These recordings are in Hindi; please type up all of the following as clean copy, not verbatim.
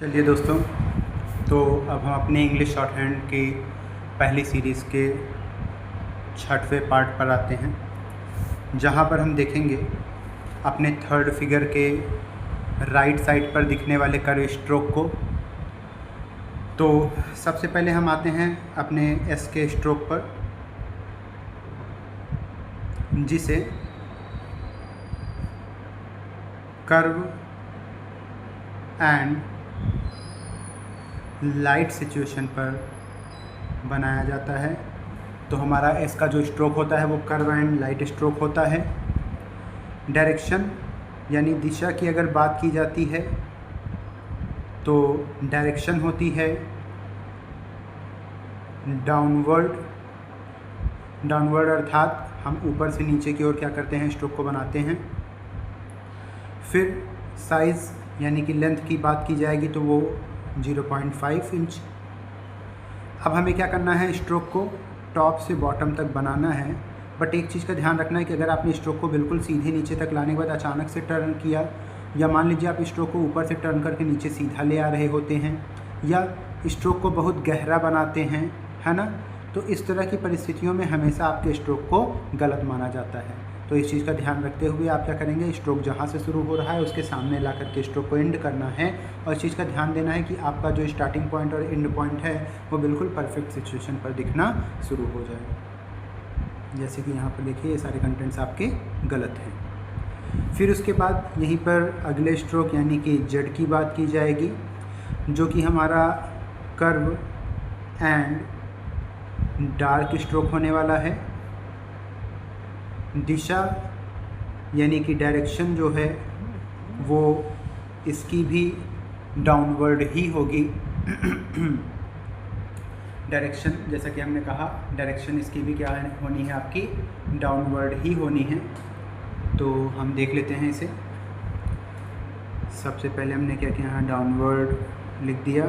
चलिए दोस्तों, तो अब हम अपने इंग्लिश शॉर्ट हैंड की पहली सीरीज़ के 6वें पार्ट पर आते हैं, जहां पर हम देखेंगे अपने थर्ड फिगर के राइट साइड पर दिखने वाले कर्व स्ट्रोक को। तो सबसे पहले हम आते हैं अपने एस के स्ट्रोक पर, जिसे कर्व एंड लाइट सिचुएशन पर बनाया जाता है। तो हमारा एस का जो स्ट्रोक होता है वो कर्व एंड लाइट स्ट्रोक होता है। डायरेक्शन यानी दिशा की अगर बात की जाती है तो डायरेक्शन होती है डाउनवर्ड अर्थात हम ऊपर से नीचे की ओर क्या करते हैं, स्ट्रोक को बनाते हैं। फिर साइज़ यानी कि लेंथ की बात की जाएगी तो वो 0.5 इंच। अब हमें क्या करना है, स्ट्रोक को टॉप से बॉटम तक बनाना है। बट एक चीज़ का ध्यान रखना है कि अगर आपने स्ट्रोक को बिल्कुल सीधे नीचे तक लाने के बाद अचानक से टर्न किया, या मान लीजिए आप स्ट्रोक को ऊपर से टर्न करके नीचे सीधा ले आ रहे होते हैं, या स्ट्रोक को बहुत गहरा बनाते हैं, है ना, तो इस तरह की परिस्थितियों में हमेशा आपके स्ट्रोक को गलत माना जाता है। तो इस चीज़ का ध्यान रखते हुए आप क्या करेंगे, स्ट्रोक जहाँ से शुरू हो रहा है उसके सामने ला करके स्ट्रोक को एंड करना है। और इस चीज़ का ध्यान देना है कि आपका जो स्टार्टिंग पॉइंट और एंड पॉइंट है वो बिल्कुल परफेक्ट सिचुएशन पर दिखना शुरू हो जाए। जैसे कि यहाँ पर देखिए ये सारे कंटेंट्स आपके गलत हैं। फिर उसके बाद यहीं पर अगले स्ट्रोक यानी कि जेड की बात की जाएगी, जो कि हमारा कर्व एंड डार्क स्ट्रोक होने वाला है। दिशा यानी कि डायरेक्शन जो है वो इसकी भी डाउनवर्ड ही होगी। डायरेक्शन जैसा कि हमने कहा, डायरेक्शन इसकी भी क्या होनी है, आपकी डाउनवर्ड ही होनी है। तो हम देख लेते हैं इसे। सबसे पहले हमने क्या किया, यहाँ डाउनवर्ड लिख दिया।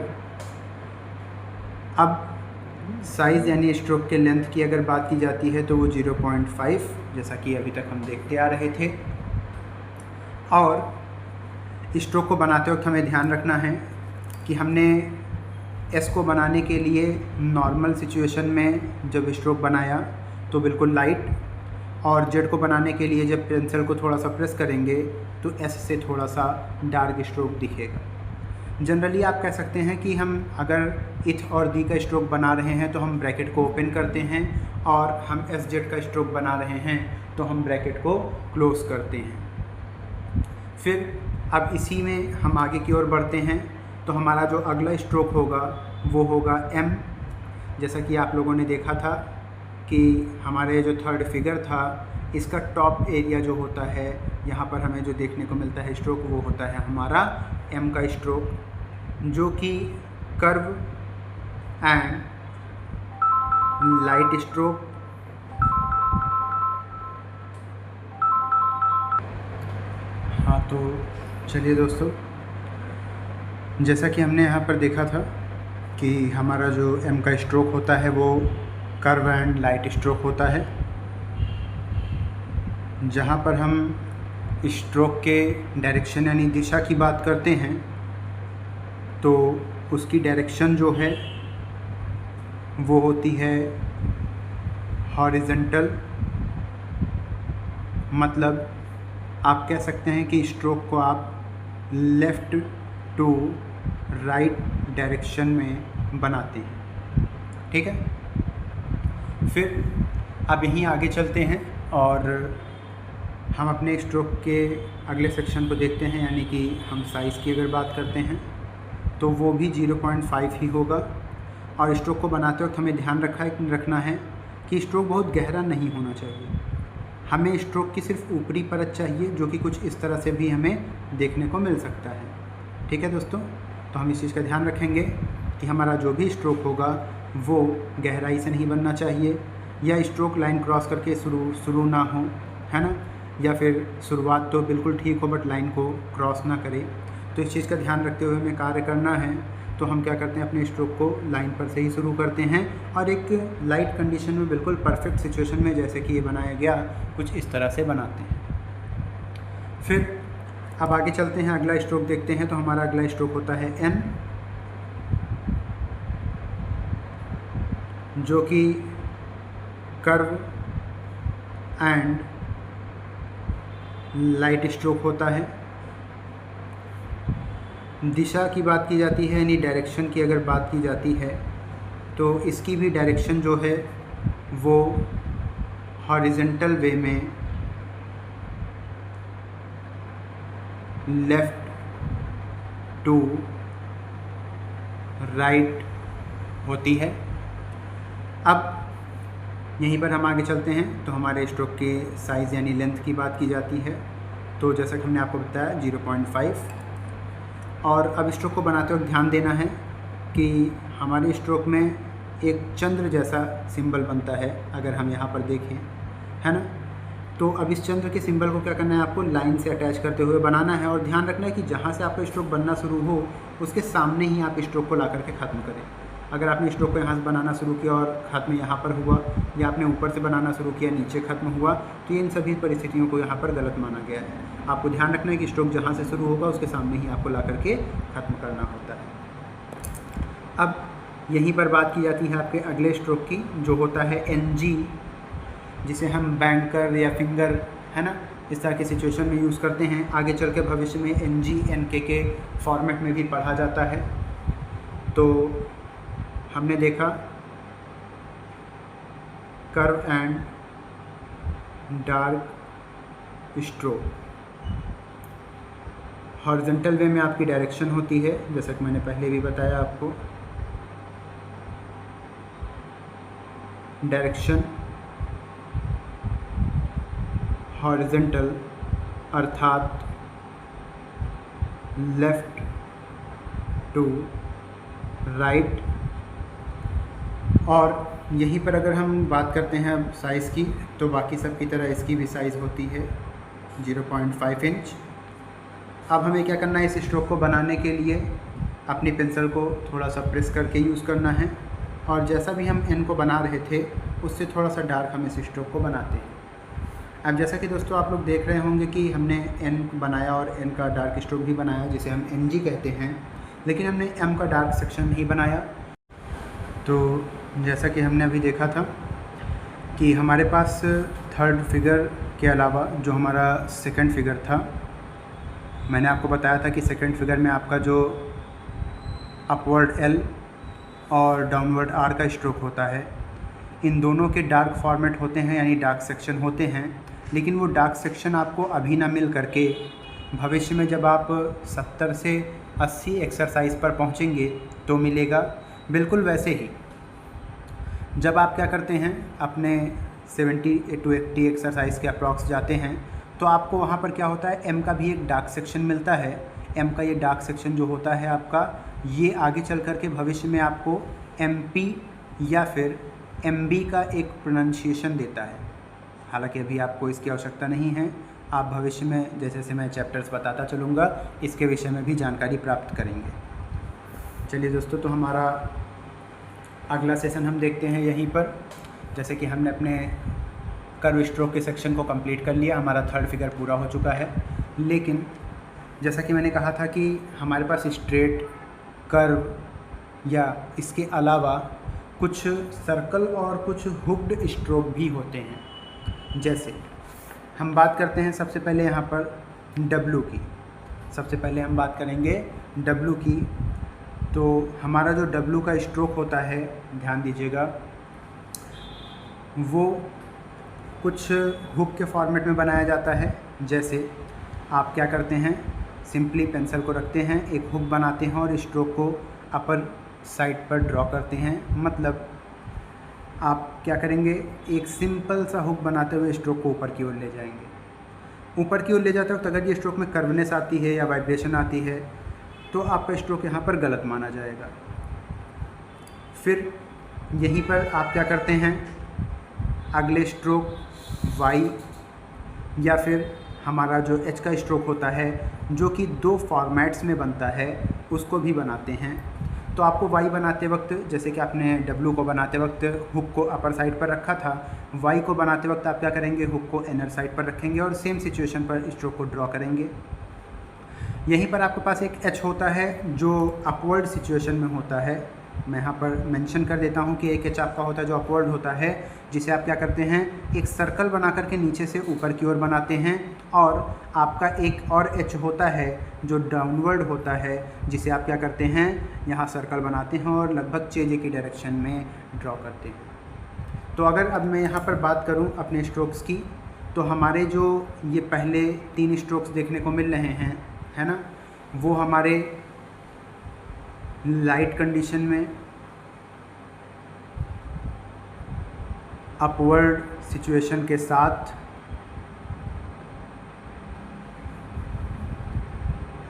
अब साइज़ यानी स्ट्रोक के लेंथ की अगर बात की जाती है तो वो 0.5, जैसा कि अभी तक हम देखते आ रहे थे। और स्ट्रोक को बनाते वक्त हमें ध्यान रखना है कि हमने एस को बनाने के लिए नॉर्मल सिचुएशन में जब स्ट्रोक बनाया तो बिल्कुल लाइट, और जेड को बनाने के लिए जब पेंसिल को थोड़ा सा प्रेस करेंगे तो एस से थोड़ा सा डार्क स्ट्रोक दिखेगा। जनरली आप कह सकते हैं कि हम अगर इथ और दी का स्ट्रोक बना रहे हैं तो हम ब्रैकेट को ओपन करते हैं, और हम एस जेड का स्ट्रोक बना रहे हैं तो हम ब्रैकेट को क्लोज करते हैं। फिर अब इसी में हम आगे की ओर बढ़ते हैं। तो हमारा जो अगला स्ट्रोक होगा वो होगा एम। जैसा कि आप लोगों ने देखा था कि हमारे जो थर्ड फिगर था इसका टॉप एरिया जो होता है, यहाँ पर हमें जो देखने को मिलता है स्ट्रोक, वो होता है हमारा एम का स्ट्रोक, जो कि कर्व एंड लाइट स्ट्रोक। हाँ, तो चलिए दोस्तों, जैसा कि हमने यहाँ पर देखा था कि हमारा जो एम का स्ट्रोक होता है वो कर्व एंड लाइट स्ट्रोक होता है, जहाँ पर हम स्ट्रोक के डायरेक्शन यानी दिशा की बात करते हैं तो उसकी डायरेक्शन जो है वो होती है हॉरिजॉन्टल। मतलब आप कह सकते हैं कि स्ट्रोक को आप लेफ़्ट टू राइट डायरेक्शन में बनाते हैं, ठीक है। फिर अब यहीं आगे चलते हैं और हम अपने स्ट्रोक के अगले सेक्शन को देखते हैं, यानी कि हम साइज़ की अगर बात करते हैं तो वो भी 0.5 ही होगा। और स्ट्रोक को बनाते वक्त हमें ध्यान रखना है कि स्ट्रोक बहुत गहरा नहीं होना चाहिए। हमें स्ट्रोक की सिर्फ ऊपरी परत चाहिए, जो कि कुछ इस तरह से भी हमें देखने को मिल सकता है, ठीक है दोस्तों। तो हम इस चीज़ का ध्यान रखेंगे कि हमारा जो भी स्ट्रोक होगा वो गहराई से नहीं बनना चाहिए, या स्ट्रोक लाइन क्रॉस करके शुरू ना हो, है ना, या फिर शुरुआत तो बिल्कुल ठीक हो बट लाइन को क्रॉस ना करे। तो इस चीज़ का ध्यान रखते हुए हमें कार्य करना है तो हम क्या करते हैं, अपने स्ट्रोक को लाइन पर से ही शुरू करते हैं और एक लाइट कंडीशन में बिल्कुल परफेक्ट सिचुएशन में, जैसे कि ये बनाया गया, कुछ इस तरह से बनाते हैं। फिर अब आगे चलते हैं, अगला स्ट्रोक देखते हैं। तो हमारा अगला स्ट्रोक होता है एन, जो कि कर्व एंड लाइट स्ट्रोक होता है। दिशा की बात की जाती है, यानी डायरेक्शन की अगर बात की जाती है, तो इसकी भी डायरेक्शन जो है वो हॉरिजेंटल वे में लेफ़्ट टू राइट होती है। अब यहीं पर हम आगे चलते हैं, तो हमारे स्ट्रोक के साइज़ यानी लेंथ की बात की जाती है। तो जैसा कि हमने आपको बताया 0.5। और अब स्ट्रोक को बनाते वक्त ध्यान देना है कि हमारे स्ट्रोक में एक चंद्र जैसा सिंबल बनता है, अगर हम यहाँ पर देखें, है ना। तो अब इस चंद्र के सिंबल को क्या करना है, आपको लाइन से अटैच करते हुए बनाना है। और ध्यान रखना है कि जहाँ से आपका स्ट्रोक बनना शुरू हो उसके सामने ही आप स्ट्रोक को ला करके ख़त्म करें। अगर आपने स्ट्रोक को यहाँ से बनाना शुरू किया और ख़त्म यहाँ पर हुआ, या आपने ऊपर से बनाना शुरू किया नीचे ख़त्म हुआ, तो इन सभी परिस्थितियों को यहाँ पर गलत माना गया है। आपको ध्यान रखना है कि स्ट्रोक जहाँ से शुरू होगा उसके सामने ही आपको ला करके ख़त्म करना होता है। अब यहीं पर बात की जाती है आपके अगले स्ट्रोक की, जो होता है NG, जिसे हम बैंकर या फिंगर, है ना, इस तरह की सिचुएशन में यूज़ करते हैं। आगे चल के भविष्य में NG NK के फॉर्मेट में भी पढ़ा जाता है। तो हमने देखा curve and dark stroke, horizontal way में आपकी डायरेक्शन होती है, जैसा कि मैंने पहले भी बताया आपको। डायरेक्शन हॉरिजॉन्टल अर्थात लेफ़्ट टू राइट। और यहीं पर अगर हम बात करते हैं अब साइज़ की, तो बाकी सब की तरह इसकी भी साइज़ होती है 0.5 इंच। अब हमें क्या करना है, इस स्ट्रोक को बनाने के लिए अपनी पेंसिल को थोड़ा सा प्रेस करके यूज़ करना है, और जैसा भी हम एन को बना रहे थे उससे थोड़ा सा डार्क हम इस स्ट्रोक को बनाते हैं। अब जैसा कि दोस्तों आप लोग देख रहे होंगे कि हमने एन बनाया और एन का डार्क स्ट्रोक भी बनाया, जिसे हम NG कहते हैं, लेकिन हमने M का डार्क सेक्शन नहीं बनाया। तो जैसा कि हमने अभी देखा था कि हमारे पास थर्ड फिगर के अलावा जो हमारा सेकंड फिगर था, मैंने आपको बताया था कि सेकंड फिगर में आपका जो अपवर्ड L और डाउनवर्ड R का स्ट्रोक होता है, इन दोनों के डार्क फॉर्मेट होते हैं, यानी डार्क सेक्शन होते हैं। लेकिन वो डार्क सेक्शन आपको अभी ना मिल करके भविष्य में जब आप 70 से 80 एक्सरसाइज पर पहुंचेंगे तो मिलेगा। बिल्कुल वैसे ही जब आप क्या करते हैं, अपने 70 to 80 एक्सरसाइज के अप्रॉक्स जाते हैं, तो आपको वहाँ पर क्या होता है, M का भी एक डार्क सेक्शन मिलता है। M का ये डार्क सेक्शन जो होता है आपका, ये आगे चल कर के भविष्य में आपको MP या फिर MB का एक प्रोनाउंसिएशन देता है। हालांकि अभी आपको इसकी आवश्यकता नहीं है, आप भविष्य में जैसे जैसे मैं चैप्टर्स बताता चलूँगा इसके विषय में भी जानकारी प्राप्त करेंगे। चलिए दोस्तों, तो हमारा अगला सेशन हम देखते हैं यहीं पर। जैसे कि हमने अपने कर्व स्ट्रोक के सेक्शन को कंप्लीट कर लिया, हमारा थर्ड फिगर पूरा हो चुका है। लेकिन जैसा कि मैंने कहा था कि हमारे पास स्ट्रेट, कर्व या इसके अलावा कुछ सर्कल और कुछ हुक्ड स्ट्रोक भी होते हैं। जैसे हम बात करते हैं सबसे पहले यहाँ पर W की। सबसे पहले हम बात करेंगे W की। तो हमारा जो W का स्ट्रोक होता है, ध्यान दीजिएगा, वो कुछ हुक के फॉर्मेट में बनाया जाता है। जैसे आप क्या करते हैं, सिंपली पेंसिल को रखते हैं, एक हुक बनाते हैं और स्ट्रोक को अपर साइड पर ड्रॉ करते हैं। मतलब आप क्या करेंगे, एक सिंपल सा हुक बनाते हुए स्ट्रोक को ऊपर की ओर ले जाएंगे। ऊपर की ओर ले जाते वक्त अगर ये स्ट्रोक में कर्वनेस आती है या वाइब्रेशन आती है तो आपका स्ट्रोक यहाँ पर गलत माना जाएगा। फिर यहीं पर आप क्या करते हैं, अगले स्ट्रोक Y या फिर हमारा जो H का स्ट्रोक होता है, जो कि 2 फॉर्मेट्स में बनता है, उसको भी बनाते हैं। तो आपको वाई बनाते वक्त, जैसे कि आपने डब्ल्यू को बनाते वक्त हुक को अपर साइड पर रखा था, वाई को बनाते वक्त आप क्या करेंगे, हुक को इनर साइड पर रखेंगे और सेम सिचुएशन पर स्ट्रोक को ड्रॉ करेंगे। यहीं पर आपके पास एक एच होता है जो अपवर्ड सिचुएशन में होता है। मैं यहाँ पर मेंशन कर देता हूँ कि एक एच आपका होता है जो अपवर्ड होता है, जिसे आप क्या करते हैं, एक सर्कल बना करके नीचे से ऊपर की ओर बनाते हैं। और आपका एक और एच होता है जो डाउनवर्ड होता है, जिसे आप क्या करते हैं, यहाँ सर्कल बनाते हैं और लगभग चेजे की डायरेक्शन में ड्रॉ करते हैं। तो अगर अब मैं यहाँ पर बात करूँ अपने स्ट्रोक्स की, तो हमारे जो ये पहले 3 स्ट्रोक्स देखने को मिल रहे हैं, है ना, वो हमारे लाइट कंडीशन में अपवर्ड सिचुएशन के साथ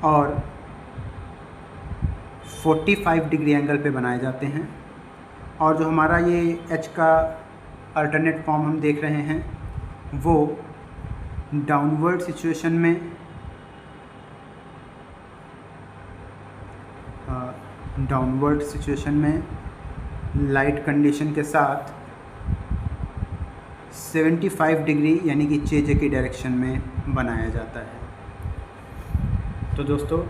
और 45 डिग्री एंगल पे बनाए जाते हैं। और जो हमारा ये एच का अल्टरनेट फॉर्म हम देख रहे हैं, वो डाउनवर्ड सिचुएशन में लाइट कंडीशन के साथ 75 डिग्री यानी कि चेजे की डायरेक्शन में बनाया जाता है। तो दोस्तों,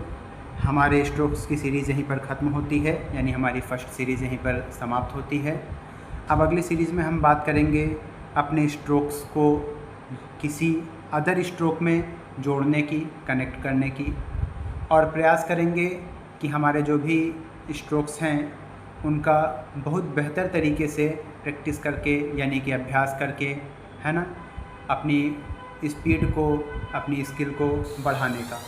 हमारे स्ट्रोक्स की सीरीज़ यहीं पर ख़त्म होती है, यानी हमारी फर्स्ट सीरीज़ यहीं पर समाप्त होती है। अब अगली सीरीज़ में हम बात करेंगे अपने स्ट्रोक्स को किसी अदर स्ट्रोक में जोड़ने की, कनेक्ट करने की, और प्रयास करेंगे कि हमारे जो भी स्ट्रोक्स हैं उनका बहुत बेहतर तरीके से प्रैक्टिस करके, यानी कि अभ्यास करके, है ना, अपनी स्पीड को, अपनी स्किल को बढ़ाने का।